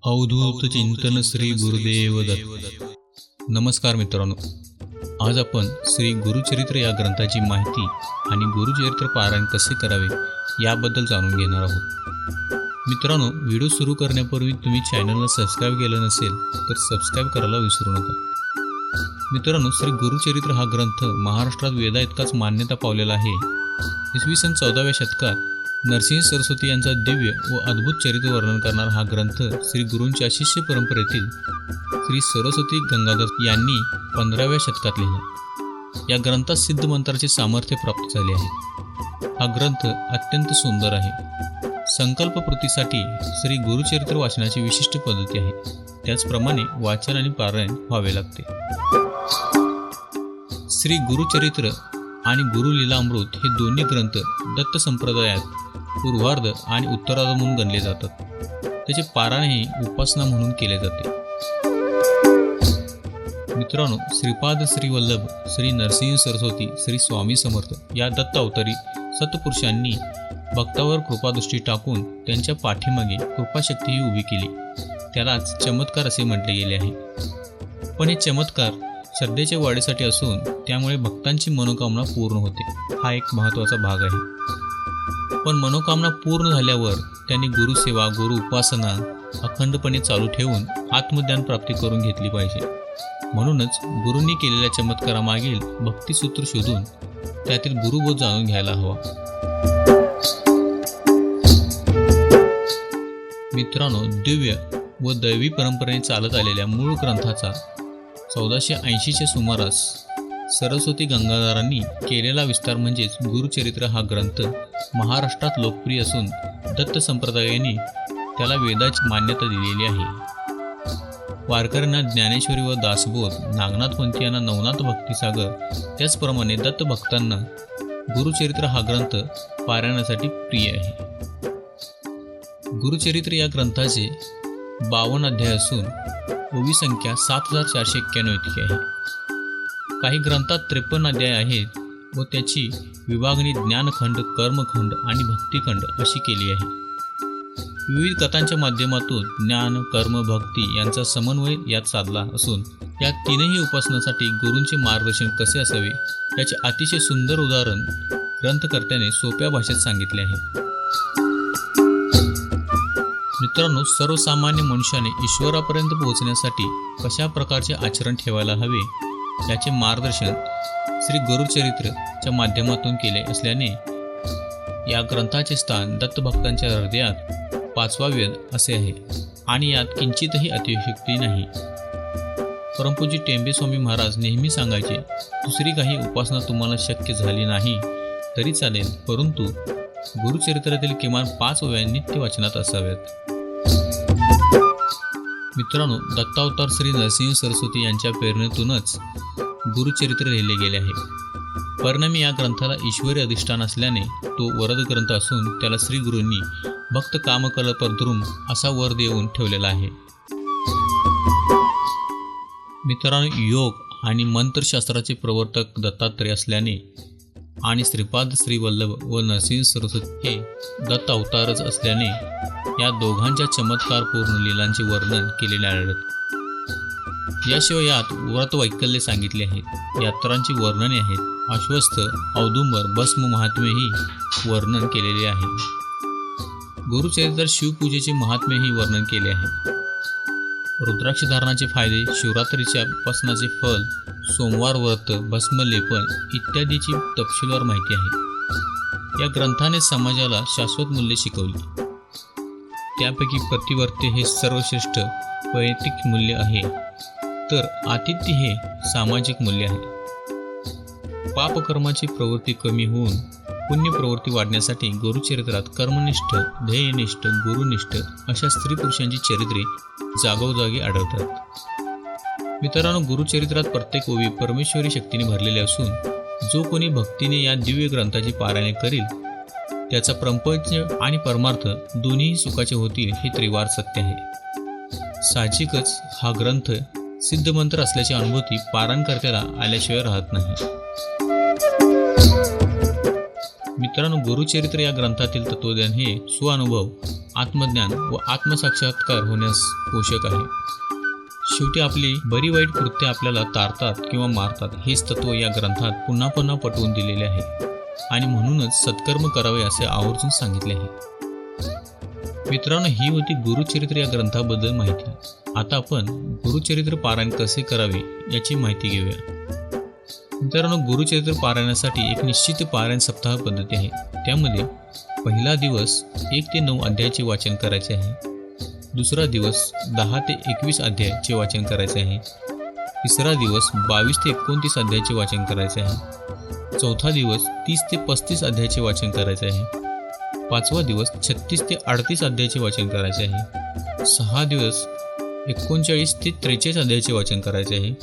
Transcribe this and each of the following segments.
अवधूत चिंतन श्री गुरुदेव दत्त। नमस्कार मित्रांनो, आज आपण श्री गुरुचरित्र या ग्रंथाची माहिती आणि गुरुचरित्र पारायण कसे करावे याबद्दल जाणून घेणार आहोत। मित्रांनो, व्हिडिओ सुरू करण्यापूर्वी तुम्ही चॅनलला सबस्क्राईब केलं नसेल तर सबस्क्राईब करायला विसरू नका। मित्रांनो, श्री गुरुचरित्र हा ग्रंथ महाराष्ट्रात वेदा इतकाच मान्यता पावलेला आहे। इसवी सन 14व्या शतकात नरसिंह सरस्वती यांचा दिव्य व अद्भुत चरित्र वर्णन करणारा हा ग्रंथ श्री गुरूंच्या शिष्य परंपरेतील श्री सरस्वती गंगाधर यांनी 15व्या शतकात लिहिला। या ग्रंथात सिद्ध मंत्राचे सामर्थ्य प्राप्त झाले आहे। हा ग्रंथ अत्यंत सुंदर आहे। संकल्पपूर्तीसाठी श्री गुरुचरित्र वाचनाची विशिष्ट पद्धती आहे, त्याचप्रमाणे वाचन आणि पारायण व्हावे लागते। श्री गुरुचरित्र आणि गुरुलीलामृत हे दोन्ही ग्रंथ दत्त संप्रदायात पूर्वार्ध आणि उत्तरार्ध म्हणून गणले जातात। त्याचे पारायणही उपासना म्हणून केले जाते। मित्रांनो, श्रीपाद श्री वल्लभ श्री नरसिंह सरस्वती श्री स्वामी समर्थ या दत्त अवतारी सत्पुरुषांनी भक्तावर कृपादृष्टी टाकून त्यांच्या पाठीमागे कृपाशक्तीही उभी केली। त्यालाच चमत्कार असे म्हटले गेले आहे। पण हे चमत्कार श्रद्धेच्या वाढीसाठी असून त्यामुळे भक्तांची मनोकामना पूर्ण होते, हा एक महत्त्वाचा भाग आहे। पण मनोकामना पूर्ण झाल्यावर त्यांनी गुरुसेवा गुरु उपासना अखंडपणे चालू ठेवून आत्मज्ञान प्राप्ती करून घेतली पाहिजे। म्हणूनच गुरूंनी केलेल्या चमत्कारामागील भक्तिसूत्र शोधून त्यातील गुरुबोध जाणून घ्यायला हवा। मित्रांनो, दिव्य व दैवी परंपरेने चालत आलेल्या मूळ ग्रंथाचा 1480च्या सुमारास सरस्वती गंगाधरांनी केलेला विस्तार म्हणजेच गुरुचरित्र हा ग्रंथ महाराष्ट्रात लोकप्रिय असून दत्त संप्रदायाने त्याला वेदाची मान्यता दिलेली आहे। वारकऱ्यांना ज्ञानेश्वरी व दासबोध, नागनाथपंथी यांना नवनाथ भक्तिसागर, त्याचप्रमाणे दत्त भक्तांना गुरुचरित्र हा ग्रंथ पारायणासाठी प्रिय आहे। गुरुचरित्र या ग्रंथाचे 52 अध्याय असून ओवी संख्या 7491 इतकी आहे। काही ग्रंथात 53 अध्याय आहेत व त्याची विभागणी ज्ञानखंड, कर्मखंड आणि भक्तिखंड अशी केली आहे। विविध कथांच्या माध्यमातून ज्ञान, कर्म, भक्ती यांचा समन्वय यात साधला असून या तीनही उपासनासाठी गुरूंचे मार्गदर्शन कसे असावे याचे अतिशय सुंदर उदाहरण ग्रंथकर्त्याने सोप्या भाषेत सांगितले आहे। मित्रांनो, सर्वसामान्य मनुष्याने ईश्वरापर्यंत पोहोचण्यासाठी कशा प्रकारचे आचरण ठेवायला हवे याचे मार्गदर्शन श्री गुरुचरित्रच्या माध्यमातून केले असल्याने या ग्रंथाचे स्थान दत्तभक्तांच्या हृदयात 5वा वेद असे आहे आणि यात किंचितही अतिशयोक्ती नाही। परमपूज्य टेंबे स्वामी महाराज नेहमी सांगायचे, दुसरी काही उपासना तुम्हाला शक्य झाली नाही तरी चालेल, परंतु गुरुचरित्रातील किमान 5 ओव्या नित्य वाचनात असाव्यात। मित्रांनो, दत्तावतार श्री नरसिंह सरस्वती यांच्या प्रेरणेतूनच गुरुचरित्र लिहिले गेले आहे। परिणामी या ग्रंथाला ईश्वरी अधिष्ठान असल्याने तो वरद ग्रंथ असून त्याला श्री गुरूंनी भक्त कामकल्पद्रुम असा वर देऊन ठेवलेला आहे। मित्रांनो, योग आणि मंत्रशास्त्राचे प्रवर्तक दत्तात्रय असल्याने आणि श्रीपाद श्री वल्लभ व नरसिंह सरस्वती हे दत्त अवतारच असल्याने या दोघांच्या चमत्कारपूर्ण लीलांचे वर्णन केलेले आढळते। याशिवाय यात व्रत वैकल्य सांगितले आहेत, यात्रांची वर्णने आहेत, अश्वस्थ, औदुंबर, भस्म महात्म्यही वर्णन केलेले आहे। गुरुचरित्रात शिवपूजेचे महात्म्यही वर्णन केले आहे। रुद्राक्ष धारणाचे फायदे, शिवरात्रीच्या उपासनाचे फल, सोमवार व्रत, भस्मलेपन इत्यादीची तपशीलवार माहिती आहे। या ग्रंथाने समाजाला शाश्वत मूल्ये शिकवली। त्यापैकी प्रतिवर्ते हे सर्वश्रेष्ठ वैयक्तिक मूल्य आहे, तर आतिथ्य हे सामाजिक मूल्य आहे। पापकर्माची प्रवृत्ती कमी होऊन पुण्य प्रवृत्ती वाढण्यासाठी गुरुचरित्रात कर्मनिष्ठ, ध्येयनिष्ठ, गुरुनिष्ठ अशा स्त्री पुरुषांची चरित्रे जागोजागी आढळतात। मित्रांनो, गुरुचरित्रात प्रत्येक ओवी परमेश्वरी शक्तीने भरलेली असून जो कोणी भक्तीने या दिव्य ग्रंथाची पारायणे करील त्याचा प्रपंच आणि परमार्थ दोन्ही सुखाचे होतील हे त्रिवार सत्य आहे। साहजिकच हा ग्रंथ सिद्ध मंत्र असल्याची अनुभूती पारायणकर्त्याला आल्याशिवाय राहत नाही। मित्रांनो, गुरुचरित्र या ग्रंथातील तत्वज्ञान हे स्वानुभव आत्मज्ञान व आत्मसाक्षात्कार होण्यास पोषक आहे. शेवटी आपली बरी वाईट कृत्ये आपल्याला तारतात किंवा मारतात हेच तत्व या ग्रंथात पुन्हा पुन्हा पटवून दिलेले आहे आणि म्हणूनच सत्कर्म करावे असे आवर्जून सांगितले आहे. मित्रांनो, ही होती गुरुचरित्र या ग्रंथाबद्दल माहिती. आता आपण गुरुचरित्र पारायण कसे करावे याची माहिती घेऊया. मित्रांनो, गुरुचरित्र पारायणासाठी एक निश्चित पारायण सप्ताह पद्धती आहे. त्यामध्ये पहिला दिवस 1 ते 9 अध्यायाचे वाचन करायचे आहे. दुसरा दिवस 10 ते 21 अध्यायाचे वाचन करायचे आहे. तिसरा दिवस 22 ते 29 अध्यायाचे वाचन करायचे आहे. चौथा दिवस 30 ते 35 अध्यायाचे वाचन करायचे आहे. पाचवा दिवस 36 ते 38 अध्यायाचे वाचन करायचे आहे. 6 दिवस 39 ते 43 अध्यायाचे वाचन करायचे आहे.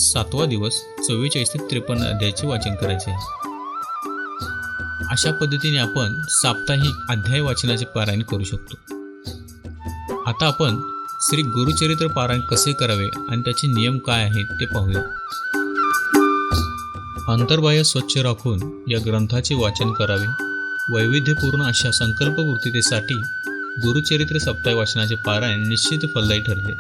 7वा दिवस 44 ते 53 अध्यायाचे वाचन करायचे आहे. अशा पद्धतीने आपण साप्ताहिक अध्याय वाचनाचे पारायण करू शकतो. आता आपण श्री गुरुचरित्र पारायण कसे करावे आणि त्याचे नियम काय आहेत ते पाहूया. अंतर्बाह्य स्वच्छ राखून या ग्रंथाचे वाचन करावे. वैविध्यपूर्ण अशा संकल्पपूर्तीसाठी गुरुचरित्र सप्ताह वाचनाचे पारायण निश्चित फलदायी ठरले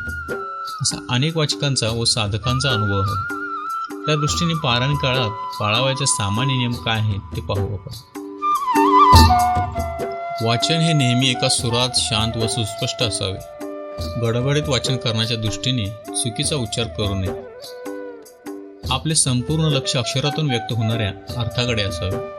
असा अनेक वाचकांचा व साधकांचा अनुभव आहे. त्या दृष्टीने पारायण काळात पाळावयाचे सामान्य नियम काय आहेत ते पाहू आपण. वाचन हे नेहमी एका सुरात शांत व सुस्पष्ट असावे. गडबडीत वाचन करण्याच्या दृष्टीने चुकीचा उच्चार करू नये. आपले संपूर्ण लक्ष अक्षरातून व्यक्त होणाऱ्या अर्थाकडे असावे.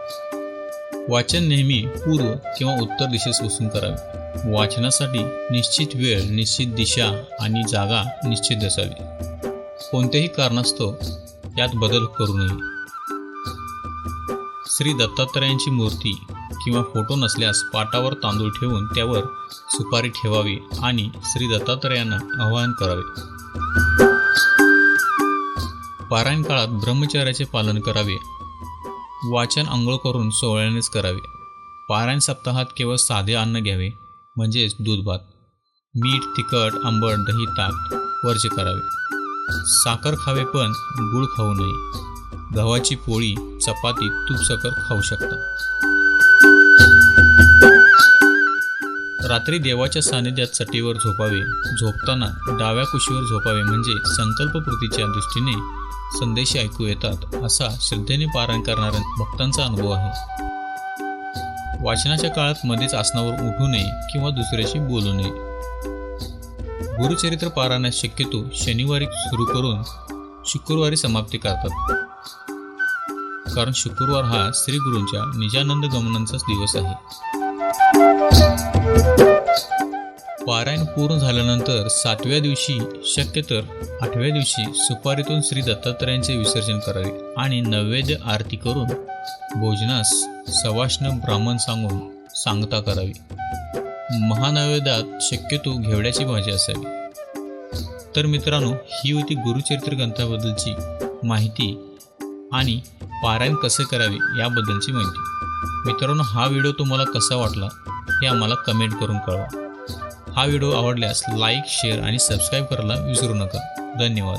वाचन नेहमी पूर्व किंवा उत्तर दिशेस बसून करावे. वाचनासाठी निश्चित वेळ, निश्चित दिशा आणि जागा निश्चित असावी. कोणत्याही कारणास्तव यात बदल करू नये. श्री दत्तात्रयांची मूर्ती किंवा फोटो नसल्यास पाटावर तांदूळ ठेवून त्यावर सुपारी ठेवावी आणि श्री दत्तात्रयांना आवाहन करावे. पारायण काळात ब्रह्मचर्याचे पालन करावे. वाचन अंघोळ करून सोहळ्यानेच करावे. पारायण सप्ताहात केवळ साधे अन्न घ्यावे, म्हणजेच दूध भात. मीठ, तिखट, आंबट, दही, ताक वर्ज्य करावे. साखर खावे पण गूळ खाऊ नये. गव्हाची पोळी, चपाती, तूप, साखर खाऊ शकता. रात्री देवाच्या सानिध्यात चटीवर झोपावे. झोपताना डाव्या कुशीवर झोपावे, म्हणजे संकल्पपूर्तीच्या दृष्टीने संदेश ऐकू येतात असा श्रद्धेने पारायण करणाऱ्या भक्तांचा अनुभव आहे. वाचनाच्या काळात मध्येच आसनावर उठू नये किंवा दुसऱ्याशी बोलू नये. गुरुचरित्र पारायणात शक्यतो शनिवारी सुरू करून शुक्रवारी समाप्ती करतात, कारण शुक्रवार हा श्री गुरूंच्या निजानंद गमनांचाच दिवस आहे. पारायण पूर्ण झाल्यानंतर 7व्या दिवशी शक्यतर 8व्या दिवशी सुपारीतून श्री दत्तात्रयांचे विसर्जन करावे आणि नैवेद्य आरती करून भोजनास सवाष्ण ब्राह्मण सांगून सांगता करावी. महानैवेद्यात शक्यतो घेवड्याची भाजी असावी. तर मित्रांनो, ही होती गुरुचरित्र ग्रंथाबद्दलची माहिती आणि पारायण कसे करावे याबद्दलची माहिती. मित्रांनो, हा व्हिडिओ तुम्हाला कसा वाटला हे आम्हाला कमेंट करून कळवा. हा व्हिडिओ आवडल्यास लाईक, शेअर आणि सबस्क्राईब करायला विसरू नका. धन्यवाद.